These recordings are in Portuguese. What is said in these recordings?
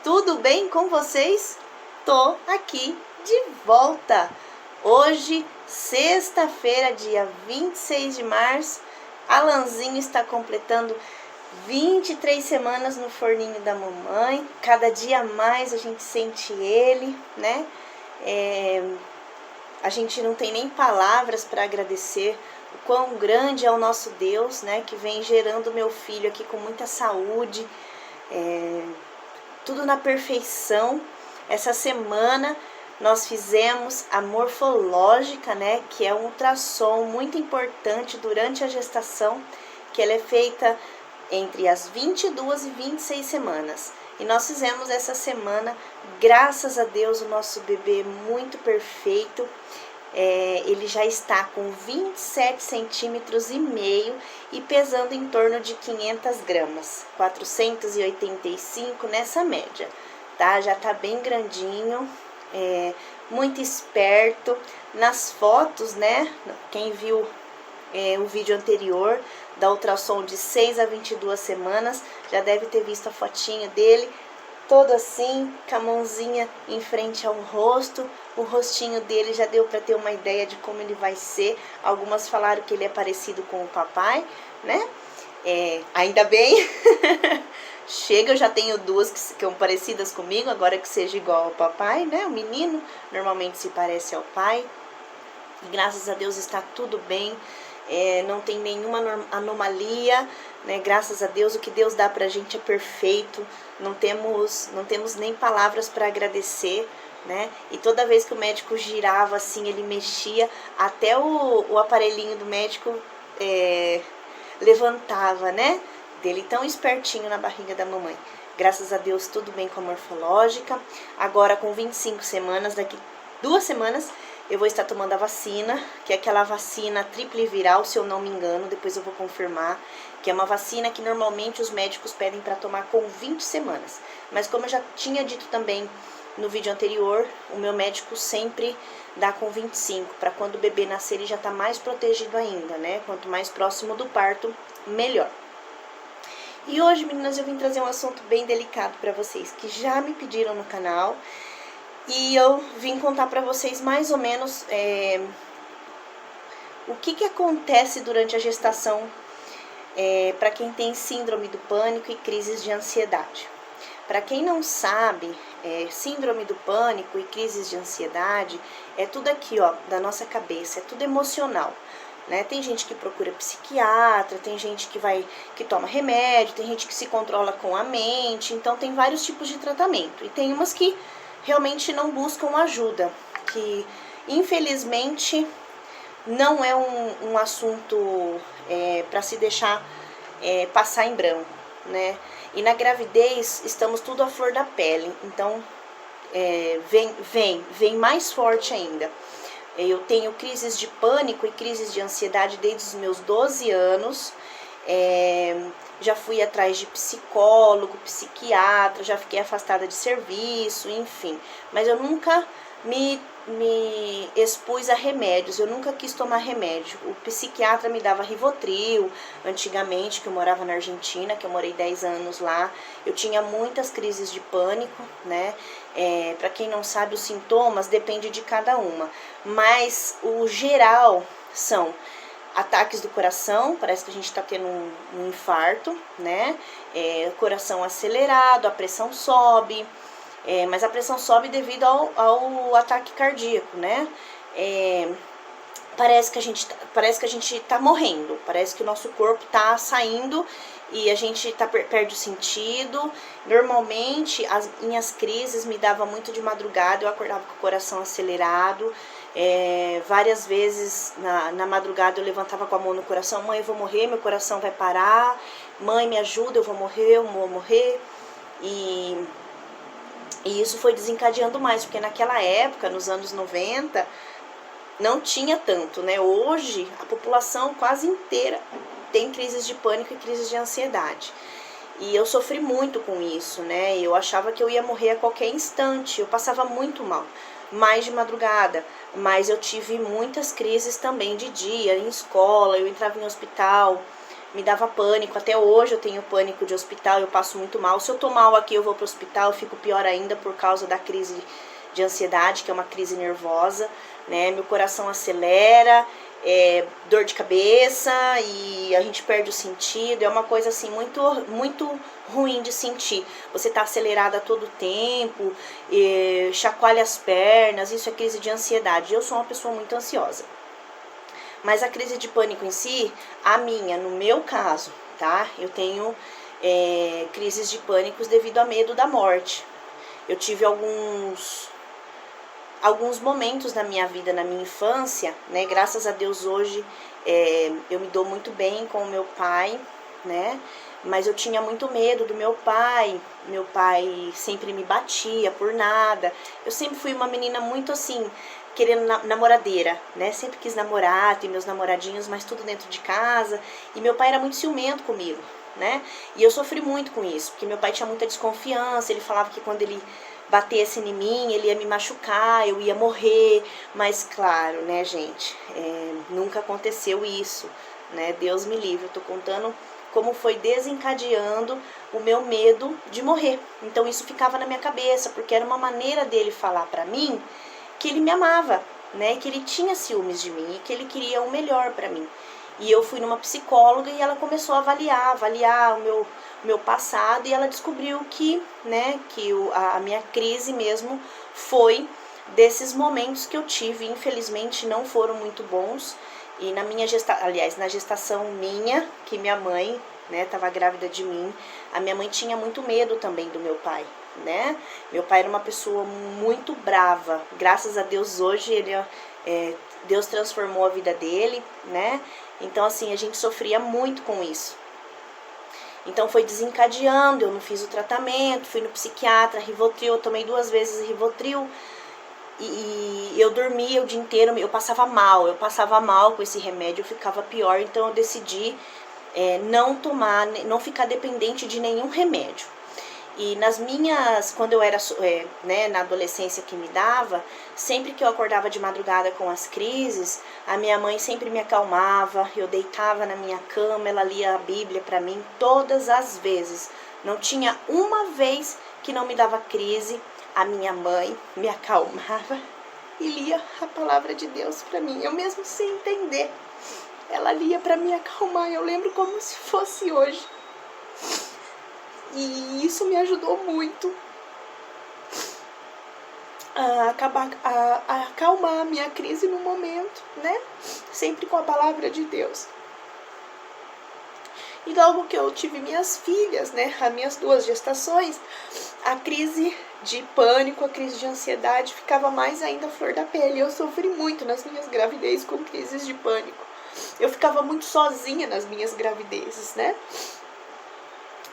Tudo bem com vocês? Tô aqui de volta. Hoje, sexta-feira, dia 26 de março, Alanzinho está completando 23 semanas no forninho da mamãe. Cada dia mais a gente sente ele, né? A gente não tem nem palavras para agradecer o quão grande é o nosso Deus, né? Que vem gerando meu filho aqui com muita saúde, tudo na perfeição. Essa semana nós fizemos a morfológica, né? Que é um ultrassom muito importante durante a gestação, que ela é feita entre as 22 e 26 semanas. E nós fizemos essa semana, graças a Deus, o nosso bebê muito perfeito. Ele já está com 27 centímetros e meio e pesando em torno de 500 gramas, 485 nessa média, tá? Já tá bem grandinho, muito esperto. Nas fotos, né? Quem viu o vídeo anterior da ultrassom de 6 a 22 semanas, já deve ter visto a fotinha dele, todo assim, com a mãozinha em frente ao rosto. O rostinho dele já deu para ter uma ideia de como ele vai ser. Algumas falaram que ele é parecido com o papai, né? Ainda bem. Chega, eu já tenho duas que são parecidas comigo, agora que seja igual ao papai, né? O menino normalmente se parece ao pai. E graças a Deus está tudo bem. Não tem nenhuma anomalia, né? Graças a Deus, o que Deus dá pra gente é perfeito. Não temos nem palavras para agradecer, né? E toda vez que o médico girava assim, ele mexia, até o aparelhinho do médico levantava, né? Dele tão espertinho na barriga da mamãe. Graças a Deus, tudo bem com a morfológica. Agora com 25 semanas, daqui 2 semanas, eu vou estar tomando a vacina, que é aquela vacina tripliviral, se eu não me engano, depois eu vou confirmar, que é uma vacina que normalmente os médicos pedem para tomar com 20 semanas. Mas como eu já tinha dito também no vídeo anterior, o meu médico sempre dá com 25, para quando o bebê nascer ele já tá mais protegido ainda, né? Quanto mais próximo do parto, melhor. E hoje, meninas, eu vim trazer um assunto bem delicado para vocês, que já me pediram no canal. E eu vim contar para vocês mais ou menos o que acontece durante a gestação para quem tem síndrome do pânico e crises de ansiedade. Para quem não sabe, síndrome do pânico e crises de ansiedade é tudo aqui, ó, da nossa cabeça, é tudo emocional, né? Tem gente que procura psiquiatra, tem gente que toma remédio, tem gente que se controla com a mente, então tem vários tipos de tratamento. E tem umas que realmente não buscam ajuda, que infelizmente não é um assunto para se deixar passar em branco, né? E na gravidez estamos tudo à flor da pele, então vem mais forte ainda. Eu tenho crises de pânico e crises de ansiedade desde os meus 12 anos, já fui atrás de psicólogo, psiquiatra, já fiquei afastada de serviço, enfim. Mas eu nunca me expus a remédios, eu nunca quis tomar remédio. O psiquiatra me dava Rivotril, antigamente, que eu morava na Argentina, que eu morei 10 anos lá. Eu tinha muitas crises de pânico, né? Para quem não sabe, os sintomas depende de cada uma. Mas o geral são ataques do coração, parece que a gente está tendo um infarto, né? Coração acelerado, a pressão sobe, mas a pressão sobe devido ao ataque cardíaco, né? Parece que a gente tá morrendo, parece que o nosso corpo tá saindo e a gente perde o sentido. Normalmente, as minhas crises me davam muito de madrugada, eu acordava com o coração acelerado. Várias vezes na madrugada eu levantava com a mão no coração: mãe, eu vou morrer, meu coração vai parar, mãe, me ajuda, eu vou morrer. E isso foi desencadeando mais, porque naquela época, nos anos 90, não tinha tanto, né? Hoje, a população quase inteira tem crises de pânico e crises de ansiedade. E eu sofri muito com isso, né? Eu achava que eu ia morrer a qualquer instante, eu passava muito mal, mais de madrugada. Mas eu tive muitas crises também de dia, em escola, eu entrava em hospital, me dava pânico. Até hoje eu tenho pânico de hospital, eu passo muito mal. Se eu tô mal aqui, eu vou pro hospital, eu fico pior ainda por causa da crise de ansiedade, que é uma crise nervosa, né? Meu coração acelera, dor de cabeça e a gente perde o sentido. É uma coisa assim muito ruim de sentir. Você tá acelerada a todo tempo, chacoalha as pernas, isso é crise de ansiedade. Eu sou uma pessoa muito ansiosa. Mas a crise de pânico em si, no meu caso, tá? Eu tenho crises de pânicos devido a medo da morte. Eu tive alguns momentos na minha vida, na minha infância, né? Graças a Deus hoje eu me dou muito bem com o meu pai, né? Mas eu tinha muito medo do meu pai sempre me batia por nada. Eu sempre fui uma menina muito assim, querendo namoradeira, né? Sempre quis namorar, ter meus namoradinhos, mas tudo dentro de casa. E meu pai era muito ciumento comigo, né? E eu sofri muito com isso, porque meu pai tinha muita desconfiança, ele falava que quando ele batesse em mim, ele ia me machucar, eu ia morrer, mas claro, né, gente, nunca aconteceu isso, né, Deus me livre, eu tô contando como foi desencadeando o meu medo de morrer. Então isso ficava na minha cabeça, porque era uma maneira dele falar pra mim que ele me amava, né, que ele tinha ciúmes de mim e que ele queria o melhor pra mim. E eu fui numa psicóloga e ela começou a avaliar o meu passado, e ela descobriu que, né, que a minha crise mesmo foi desses momentos que eu tive. Infelizmente não foram muito bons. E na minha na gestação minha, que minha mãe, né, estava grávida de mim, a minha mãe tinha muito medo também do meu pai, né? Meu pai era uma pessoa muito brava. Graças a Deus hoje Deus transformou a vida dele, né? Então assim, a gente sofria muito com isso. Então foi desencadeando, eu não fiz o tratamento, fui no psiquiatra, Rivotril, eu tomei 2 vezes Rivotril, e eu dormia o dia inteiro, eu passava mal com esse remédio, eu ficava pior. Então eu decidi não tomar, não ficar dependente de nenhum remédio. E quando eu era, né, na adolescência que me dava, sempre que eu acordava de madrugada com as crises, a minha mãe sempre me acalmava, eu deitava na minha cama, ela lia a Bíblia pra mim todas as vezes. Não tinha uma vez que não me dava crise, a minha mãe me acalmava e lia a palavra de Deus pra mim, eu mesmo sem entender. Ela lia pra me acalmar, eu lembro como se fosse hoje. E isso me ajudou muito a acalmar a minha crise no momento, né? Sempre com a palavra de Deus. E logo que eu tive minhas filhas, né? As minhas 2 gestações, a crise de pânico, a crise de ansiedade ficava mais ainda à flor da pele. Eu sofri muito nas minhas gravidezes com crises de pânico. Eu ficava muito sozinha nas minhas gravidezes, né?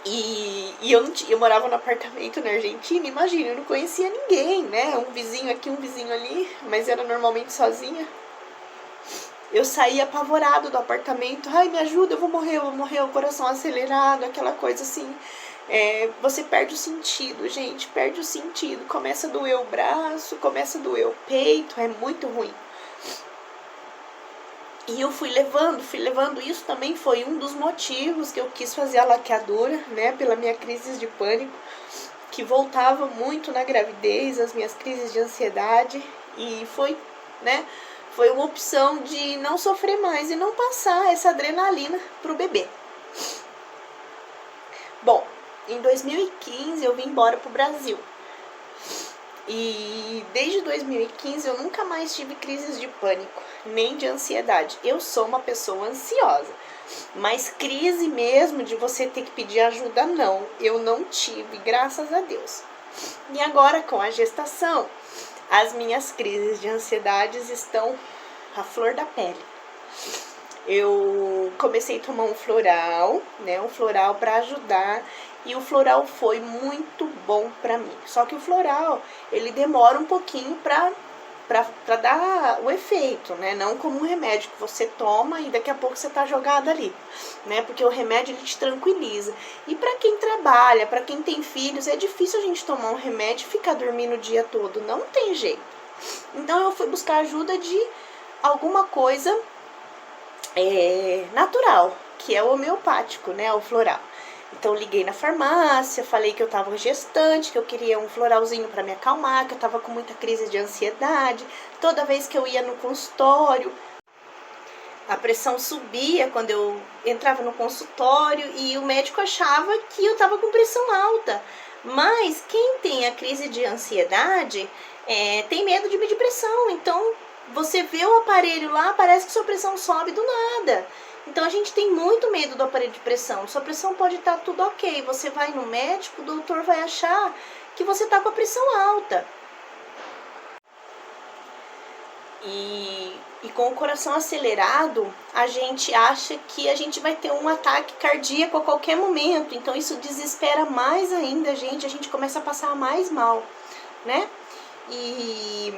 E eu morava no apartamento na Argentina, imagina, eu não conhecia ninguém, né? Um vizinho aqui, um vizinho ali, mas era normalmente sozinha. Eu saía apavorado do apartamento, ai, me ajuda, eu vou morrer, o coração acelerado, aquela coisa assim. Você perde o sentido, gente, perde o sentido. Começa a doer o braço, começa a doer o peito, é muito ruim. E eu fui levando, isso também foi um dos motivos que eu quis fazer a laqueadura, né, pela minha crise de pânico, que voltava muito na gravidez, as minhas crises de ansiedade, e foi uma opção de não sofrer mais e não passar essa adrenalina pro bebê. Bom, em 2015 eu vim embora pro Brasil. E desde 2015 eu nunca mais tive crises de pânico, nem de ansiedade. Eu sou uma pessoa ansiosa, mas crise mesmo de você ter que pedir ajuda, não. Eu não tive, graças a Deus. E agora com a gestação, as minhas crises de ansiedades estão à flor da pele. Eu comecei a tomar um floral, né, para ajudar, e o floral foi muito bom pra mim. Só que o floral, ele demora um pouquinho pra dar o efeito, né, não como um remédio que você toma e daqui a pouco você tá jogada ali, né, porque o remédio ele te tranquiliza. E pra quem trabalha, pra quem tem filhos, é difícil a gente tomar um remédio e ficar dormindo o dia todo, não tem jeito. Então eu fui buscar ajuda de alguma coisa natural, que é o homeopático, né, o floral. Então liguei na farmácia, falei que eu tava gestante, que eu queria um floralzinho para me acalmar, que eu tava com muita crise de ansiedade. Toda vez que eu ia no consultório, a pressão subia quando eu entrava no consultório e o médico achava que eu tava com pressão alta. Mas quem tem a crise de ansiedade tem medo de medir pressão. Então você vê o aparelho lá, parece que sua pressão sobe do nada. Então a gente tem muito medo do aparelho de pressão. Sua pressão pode estar tudo ok. Você vai no médico, o doutor vai achar que você está com a pressão alta. E com o coração acelerado, a gente acha que a gente vai ter um ataque cardíaco a qualquer momento. Então isso desespera mais ainda a gente começa a passar mais mal, né? E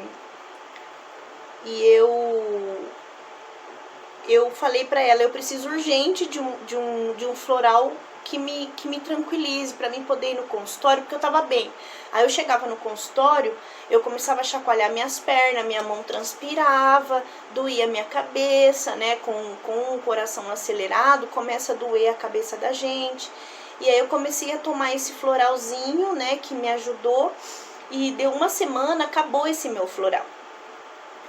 eu falei pra ela, eu preciso urgente de um floral que me tranquilize, pra mim poder ir no consultório, porque eu tava bem. Aí eu chegava no consultório, eu começava a chacoalhar minhas pernas, minha mão transpirava, doía minha cabeça, né, com o coração acelerado, começa a doer a cabeça da gente. E aí eu comecei a tomar esse floralzinho, né, que me ajudou, e deu uma semana, acabou esse meu floral.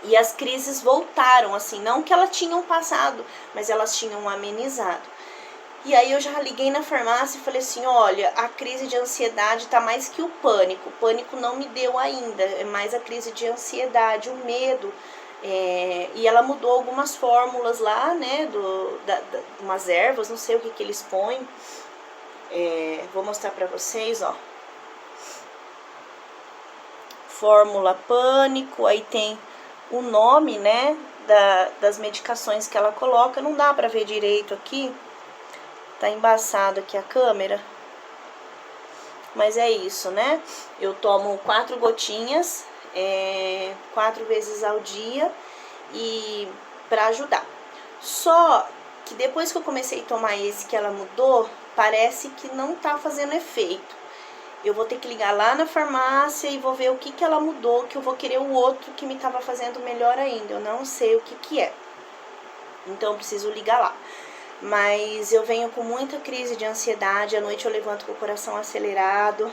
E as crises voltaram, assim, não que elas tinham passado, mas elas tinham amenizado. E aí eu já liguei na farmácia e falei assim, olha, a crise de ansiedade tá mais que o pânico. O pânico não me deu ainda, é mais a crise de ansiedade, o medo. E ela mudou algumas fórmulas lá, né, umas ervas, não sei o que eles põem. Vou mostrar pra vocês, ó. Fórmula pânico, aí tem o nome, né, das medicações que ela coloca. Não dá pra ver direito aqui, tá embaçado aqui a câmera, mas é isso, né? Eu tomo 4 gotinhas, 4 vezes ao dia, e pra ajudar. Só que depois que eu comecei a tomar esse que ela mudou, parece que não tá fazendo efeito. Eu vou ter que ligar lá na farmácia e vou ver o que ela mudou, que eu vou querer o outro que me tava fazendo melhor ainda. Eu não sei o que é. Então eu preciso ligar lá. Mas eu venho com muita crise de ansiedade, à noite eu levanto com o coração acelerado,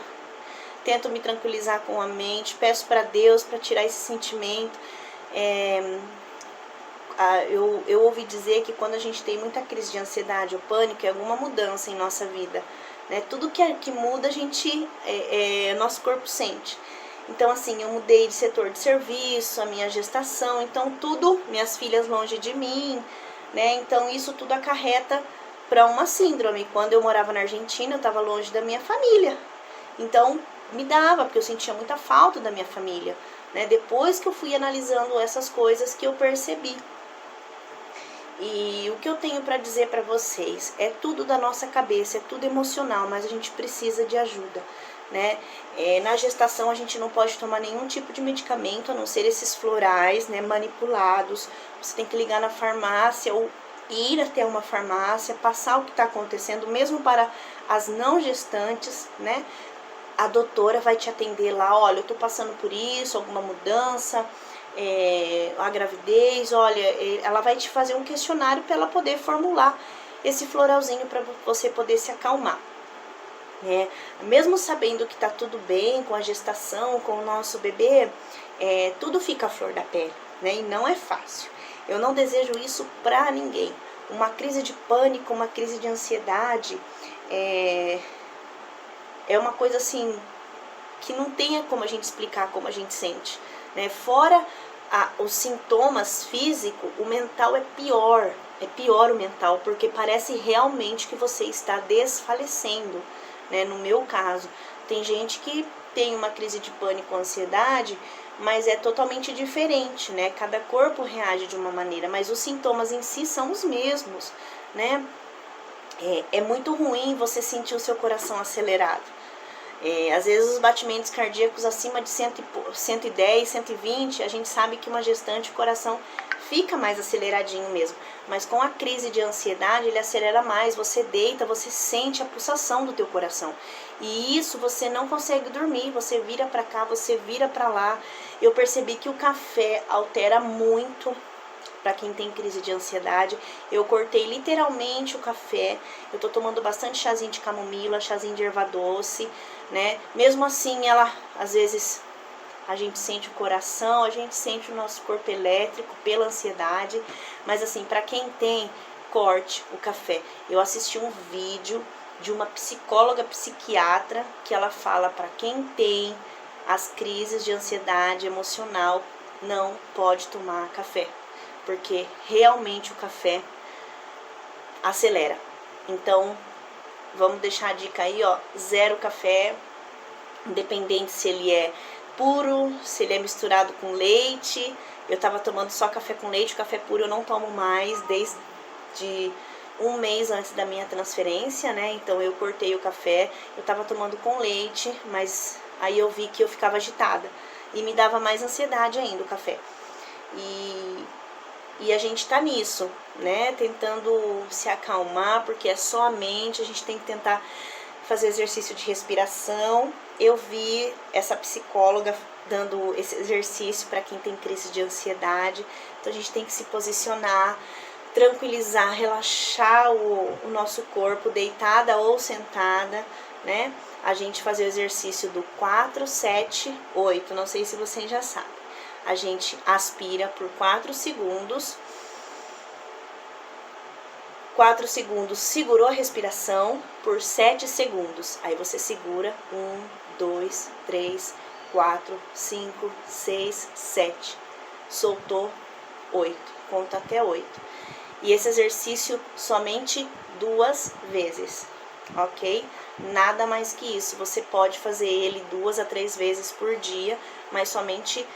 tento me tranquilizar com a mente, peço para Deus para tirar esse sentimento. Eu ouvi dizer que quando a gente tem muita crise de ansiedade ou pânico, é alguma mudança em nossa vida, né? Tudo que muda, nosso corpo sente. Então assim, eu mudei de setor de serviço, a minha gestação, então tudo, minhas filhas longe de mim, né? Então isso tudo acarreta para uma síndrome. Quando eu morava na Argentina, eu estava longe da minha família. Então me dava, porque eu sentia muita falta da minha família, né? Depois que eu fui analisando essas coisas que eu percebi. E o que eu tenho para dizer para vocês é tudo da nossa cabeça, é tudo emocional, mas a gente precisa de ajuda, né? Na gestação a gente não pode tomar nenhum tipo de medicamento, a não ser esses florais, né, manipulados. Você tem que ligar na farmácia ou ir até uma farmácia, passar o que está acontecendo, mesmo para as não gestantes, né? A doutora vai te atender lá, olha, eu tô passando por isso, alguma mudança, a gravidez, olha, ela vai te fazer um questionário para ela poder formular esse floralzinho para você poder se acalmar. Mesmo sabendo que tá tudo bem com a gestação, com o nosso bebê, tudo fica à flor da pele, né? E não é fácil. Eu não desejo isso pra ninguém. Uma crise de pânico, uma crise de ansiedade, é uma coisa assim que não tem como a gente explicar como a gente sente, né? Fora os sintomas físicos, o mental é pior o mental, porque parece realmente que você está desfalecendo, né? No meu caso, tem gente que tem uma crise de pânico, ansiedade, mas é totalmente diferente, né? Cada corpo reage de uma maneira, mas os sintomas em si são os mesmos, né? É muito ruim você sentir o seu coração acelerado. Às vezes os batimentos cardíacos acima de 110, 120, a gente sabe que uma gestante, o coração fica mais aceleradinho mesmo. Mas com a crise de ansiedade, ele acelera mais, você deita, você sente a pulsação do teu coração. E isso você não consegue dormir, você vira pra cá, você vira pra lá. Eu percebi que o café altera muito para quem tem crise de ansiedade. Eu cortei literalmente o café. Eu tô tomando bastante chazinho de camomila, chazinho de erva doce, né? Mesmo assim, ela, às vezes, a gente sente o coração, a gente sente o nosso corpo elétrico pela ansiedade. Mas assim, para quem tem, corte o café. Eu assisti um vídeo de uma psicóloga psiquiatra que ela fala para quem tem as crises de ansiedade emocional, não pode tomar café, porque realmente o café acelera. Então, vamos deixar a dica aí, ó, 0 café, independente se ele é puro, se ele é misturado com leite. Eu tava tomando só café com leite, o café puro eu não tomo mais desde um mês antes da minha transferência, né? Então eu cortei o café, eu tava tomando com leite, mas aí eu vi que eu ficava agitada e me dava mais ansiedade ainda o café. E a gente tá nisso, né? Tentando se acalmar, porque é só a mente, a gente tem que tentar fazer exercício de respiração. Eu vi essa psicóloga dando esse exercício para quem tem crise de ansiedade. Então a gente tem que se posicionar, tranquilizar, relaxar o nosso corpo, deitada ou sentada, né? A gente fazer o exercício do 4, 7, 8, não sei se vocês já sabem. A gente aspira por 4 segundos. 4 segundos, segurou a respiração por 7 segundos. Aí você segura 1, 2, 3, 4, 5, 6, 7. Soltou 8. Conta até 8. E esse exercício somente 2 vezes, ok? Nada mais que isso. Você pode fazer ele 2 a 3 vezes por dia, mas somente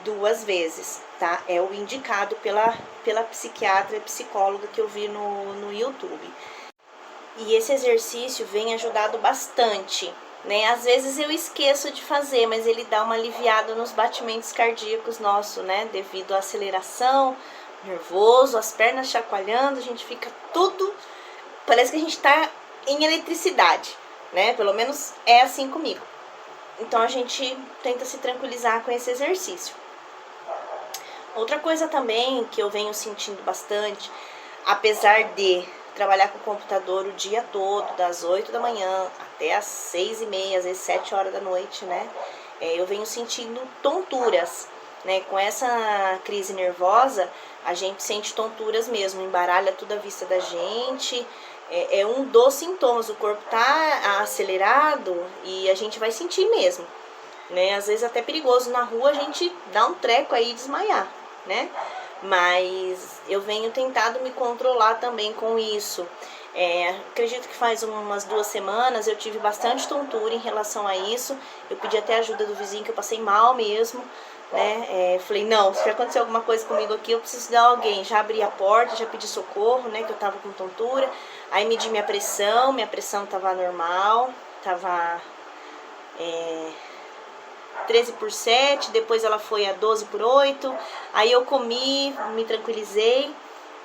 2 vezes, tá? É o indicado pela psiquiatra e psicóloga que eu vi no YouTube. E esse exercício vem ajudado bastante, né? Às vezes eu esqueço de fazer, mas ele dá uma aliviada nos batimentos cardíacos nossos, né? Devido à aceleração, nervoso, as pernas chacoalhando, a gente fica tudo... Parece que a gente tá em eletricidade, né? Pelo menos é assim comigo. Então a gente tenta se tranquilizar com esse exercício. Outra coisa também que eu venho sentindo bastante, apesar de trabalhar com o computador o dia todo, das 8 da manhã até as 6h30, às vezes 7 horas da noite, né? Eu venho sentindo tonturas, né? Com essa crise nervosa, a gente sente tonturas mesmo, embaralha toda a vista da gente. É um dos sintomas, o corpo tá acelerado e a gente vai sentir mesmo, né? Às vezes até perigoso na rua a gente dá um treco aí e desmaiar, né? Mas eu venho tentado me controlar também com isso. Acredito que faz umas 2 semanas eu tive bastante tontura em relação a isso. Eu pedi até ajuda do vizinho, que eu passei mal mesmo, né? Falei, não, se acontecer alguma coisa comigo aqui, eu preciso de alguém. Já abri a porta, já pedi socorro, né? Que eu tava com tontura. Aí medi minha pressão tava normal, tava 13/7, depois ela foi a 12/8. Aí eu comi, me tranquilizei.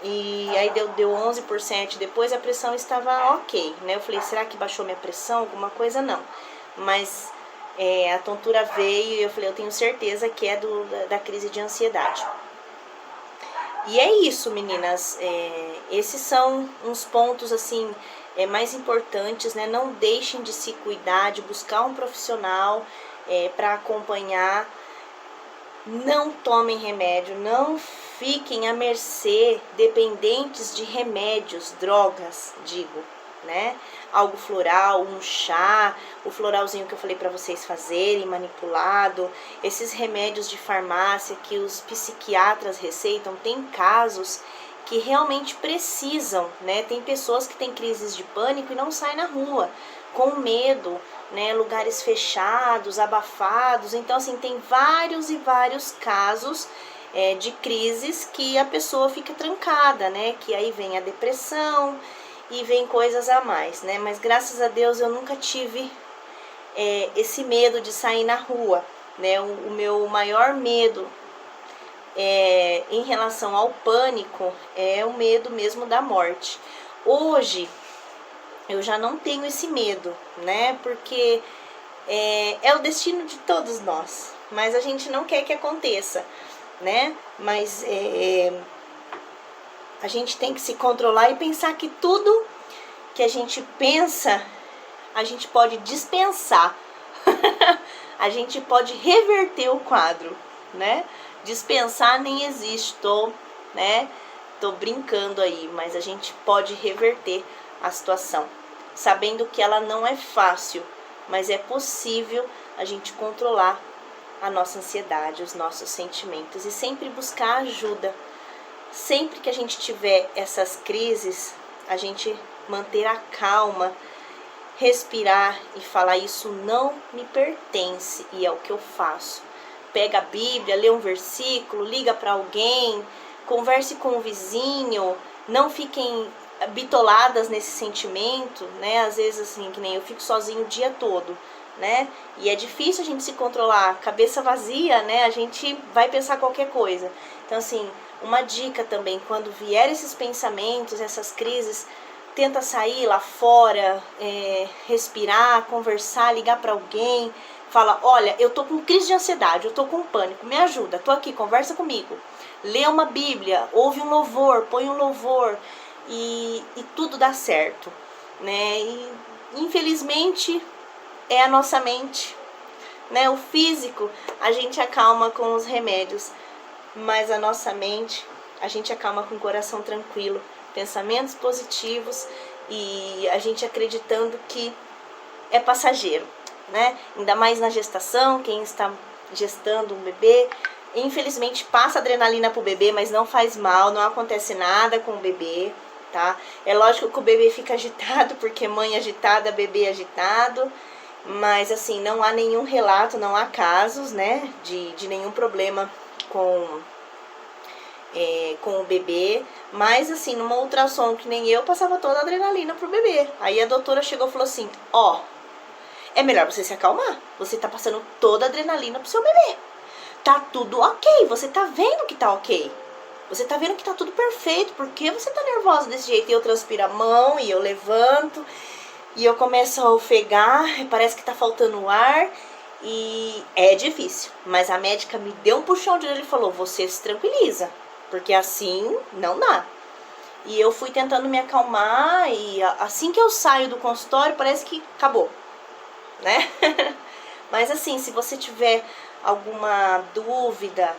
E aí deu 11/7, depois a pressão estava ok, né? Eu falei, será que baixou minha pressão? Alguma coisa? Não. Mas a tontura veio e eu falei, eu tenho certeza que é da crise de ansiedade. E é isso, meninas. Esses são uns pontos, assim, mais importantes, né? Não deixem de se cuidar, de buscar um profissional para acompanhar. Não tomem remédio, não fiquem à mercê, dependentes de remédios, drogas, digo, né? Algo floral, um chá, o floralzinho que eu falei para vocês fazerem, manipulado, esses remédios de farmácia que os psiquiatras receitam. Tem casos que realmente precisam, né? Tem pessoas que têm crises de pânico e não saem na rua, com medo, né? Lugares fechados, abafados. Então, assim, tem vários e vários casos de crises que a pessoa fica trancada, né? Que aí vem a depressão e vem coisas a mais, né? Mas graças a Deus eu nunca tive esse medo de sair na rua, né? O meu maior medo em relação ao pânico é o medo mesmo da morte. Hoje eu já não tenho esse medo, né? Porque é o destino de todos nós, mas a gente não quer que aconteça, né? Mas A gente tem que se controlar e pensar que tudo que a gente pensa, a gente pode dispensar. A gente pode reverter o quadro, né? Dispensar nem existe, tô brincando aí, mas a gente pode reverter a situação, sabendo que ela não é fácil, mas é possível a gente controlar a nossa ansiedade, os nossos sentimentos e sempre buscar ajuda. Sempre que a gente tiver essas crises, a gente manter a calma, respirar e falar: isso não me pertence, e é o que eu faço. Pega a Bíblia, lê um versículo, liga para alguém, converse com o vizinho, não fiquem bitoladas nesse sentimento, né? Às vezes assim, que nem eu fico sozinho o dia todo, né? E é difícil a gente se controlar, cabeça vazia, né? A gente vai pensar qualquer coisa. Então assim, uma dica também, quando vier esses pensamentos, essas crises, tenta sair lá fora, respirar, conversar, ligar para alguém, fala: olha, eu tô com crise de ansiedade, eu tô com pânico, me ajuda, tô aqui, conversa comigo. Lê uma Bíblia, ouve um louvor, põe um louvor e tudo dá certo, né? E infelizmente é a nossa mente, né? O físico a gente acalma com os remédios, mas a nossa mente a gente acalma com o coração tranquilo, pensamentos positivos e a gente acreditando que é passageiro, né? Ainda mais na gestação, quem está gestando um bebê, infelizmente passa adrenalina pro bebê, mas não faz mal, não acontece nada com o bebê, tá? É lógico que o bebê fica agitado, porque mãe agitada, bebê agitado, mas assim, não há nenhum relato, não há casos, né, de nenhum problema com o bebê, mas assim, numa ultrassom que nem eu, passava toda a adrenalina pro bebê. Aí a doutora chegou e falou assim: ó, é melhor você se acalmar, você tá passando toda a adrenalina pro seu bebê. Tá tudo ok, você tá vendo que tá ok. Você tá vendo que tá tudo perfeito, por que você tá nervosa desse jeito? E eu transpiro a mão, e eu levanto, e eu começo a ofegar, parece que tá faltando ar, e é difícil. Mas a médica me deu um puxão de orelha e falou: você se tranquiliza, porque assim não dá. E eu fui tentando me acalmar, e assim que eu saio do consultório, parece que acabou, né? Mas assim, se você tiver alguma dúvida,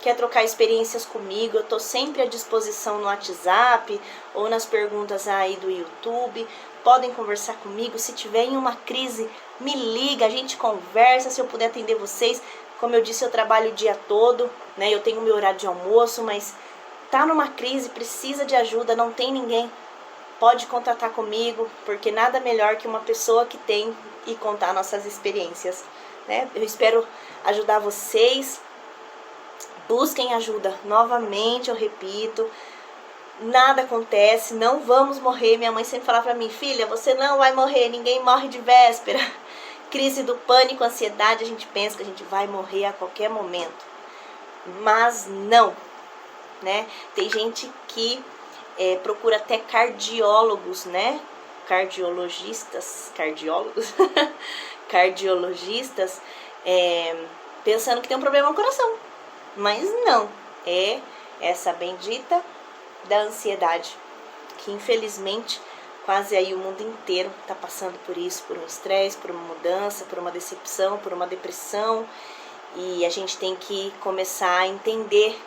quer trocar experiências comigo, eu tô sempre à disposição no WhatsApp ou nas perguntas aí do YouTube. Podem conversar comigo. Se tiver em uma crise, me liga, a gente conversa, se eu puder atender vocês. Como eu disse, eu trabalho o dia todo, né? Eu tenho meu horário de almoço, mas tá numa crise, precisa de ajuda, não tem ninguém, pode contatar comigo, porque nada melhor que uma pessoa que tem e contar nossas experiências, né? Eu espero ajudar vocês. Busquem ajuda. Novamente, eu repito, nada acontece, não vamos morrer. Minha mãe sempre fala pra mim: filha, você não vai morrer, ninguém morre de véspera. Crise do pânico, ansiedade, a gente pensa que a gente vai morrer a qualquer momento, mas não, né? Tem gente que procura até cardiólogos, né? Cardiólogos, cardiologistas, pensando que tem um problema no coração, mas não, é essa bendita da ansiedade, que infelizmente quase aí o mundo inteiro está passando por isso, por um estresse, por uma mudança, por uma decepção, por uma depressão, e a gente tem que começar a entender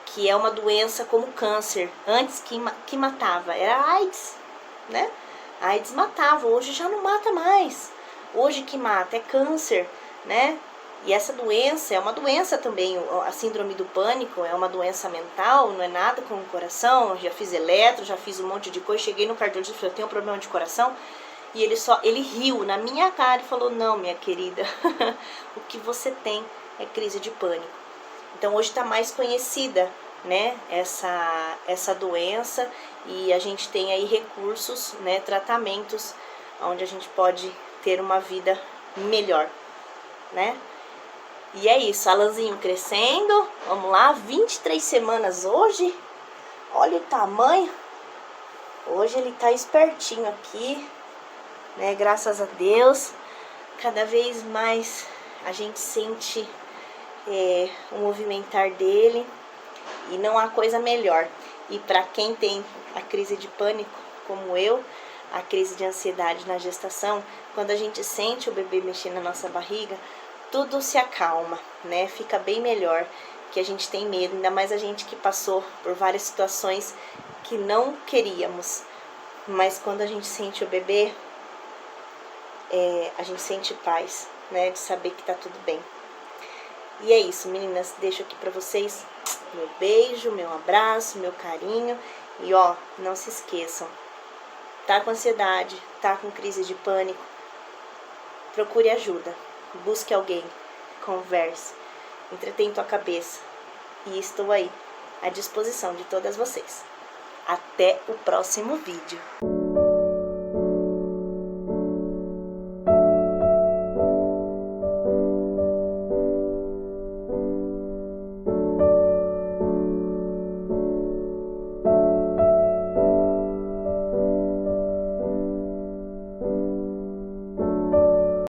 que é uma doença como câncer. Antes que matava era a AIDS, né? A AIDS matava, hoje já não mata mais. Hoje que mata é câncer, né? E essa doença é uma doença também, a síndrome do pânico é uma doença mental, não é nada com o coração. Já fiz eletro, já fiz um monte de coisa, cheguei no cardiologista e falei: eu tenho um problema de coração. E ele riu na minha cara e falou: não, minha querida, o que você tem é crise de pânico. Então hoje está mais conhecida, né, essa doença, e a gente tem aí recursos, né, tratamentos, onde a gente pode ter uma vida melhor, né? E é isso, Alanzinho crescendo, vamos lá, 23 semanas hoje, olha o tamanho, hoje ele tá espertinho aqui, né, graças a Deus, cada vez mais a gente sente o movimentar dele, e não há coisa melhor. E para quem tem a crise de pânico, como eu, a crise de ansiedade na gestação, quando a gente sente o bebê mexer na nossa barriga, tudo se acalma, né? Fica bem melhor, que a gente tem medo, ainda mais a gente que passou por várias situações que não queríamos. Mas quando a gente sente o bebê, a gente sente paz, né? De saber que tá tudo bem. E é isso, meninas. Deixo aqui pra vocês meu beijo, meu abraço, meu carinho. E ó, não se esqueçam. Tá com ansiedade, tá com crise de pânico, procure ajuda, busque alguém, converse, entretém tua cabeça. E estou aí, à disposição de todas vocês. Até o próximo vídeo.